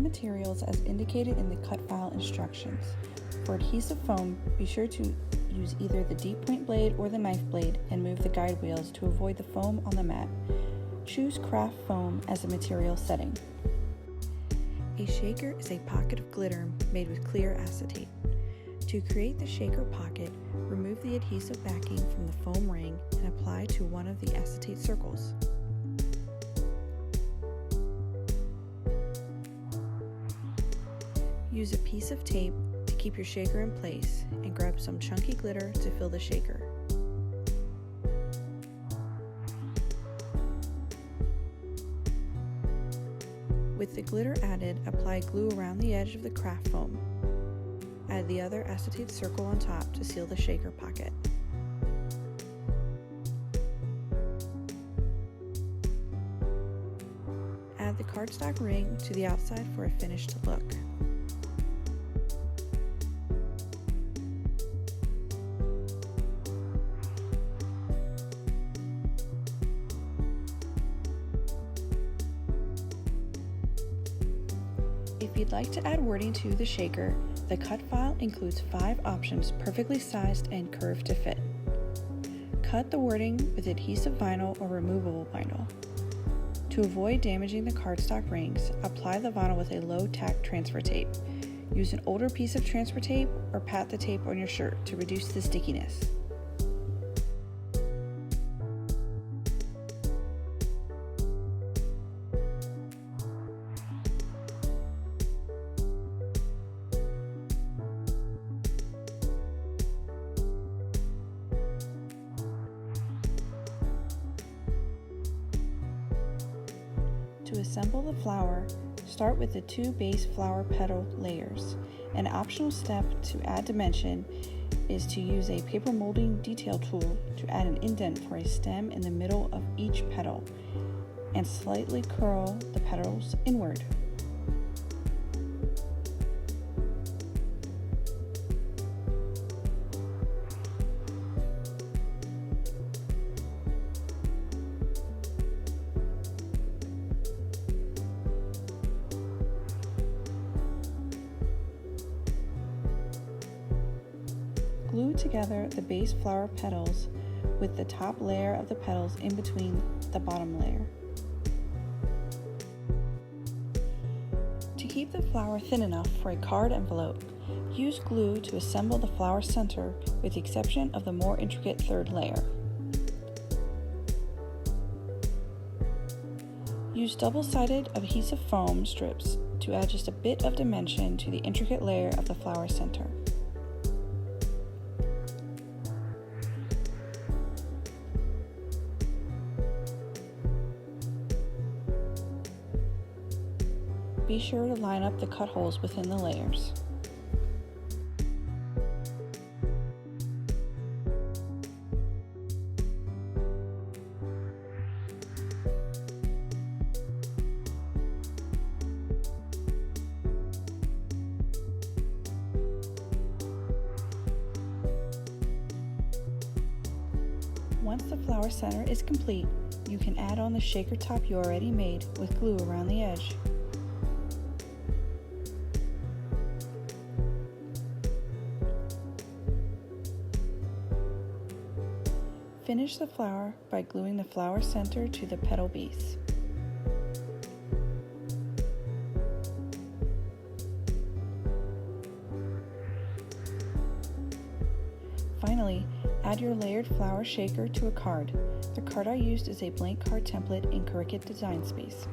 materials as indicated in the cut file instructions. For adhesive foam, be sure to use either the deep point blade or the knife blade and move the guide wheels to avoid the foam on the mat. Choose craft foam as a material setting. A shaker is a pocket of glitter made with clear acetate. To create the shaker pocket, remove the adhesive backing from the foam ring and apply to one of the acetate circles. Use a piece of tape to keep your shaker in place and grab some chunky glitter to fill the shaker. With the glitter added, apply glue around the edge of the craft foam. Add the other acetate circle on top to seal the shaker pocket. Add the cardstock ring to the outside for a finished look. If you'd like to add wording to the shaker, the cut file includes 5 options perfectly sized and curved to fit. Cut the wording with adhesive vinyl or removable vinyl. To avoid damaging the cardstock rings, apply the vinyl with a low-tack transfer tape. Use an older piece of transfer tape or pat the tape on your shirt to reduce the stickiness. To assemble the flower, start with the 2 base flower petal layers. An optional step to add dimension is to use a paper molding detail tool to add an indent for a stem in the middle of each petal and slightly curl the petals inward. Glue together the base flower petals with the top layer of the petals in between the bottom layer. To keep the flower thin enough for a card envelope, use glue to assemble the flower center with the exception of the more intricate 3rd layer. Use double-sided adhesive foam strips to add just a bit of dimension to the intricate layer of the flower center. Be sure to line up the cut holes within the layers. Once the flower center is complete, you can add on the shaker top you already made with glue around the edge. Finish the flower by gluing the flower center to the petal base. Finally, add your layered flower shaker to a card. The card I used is a blank card template in Cricut Design Space.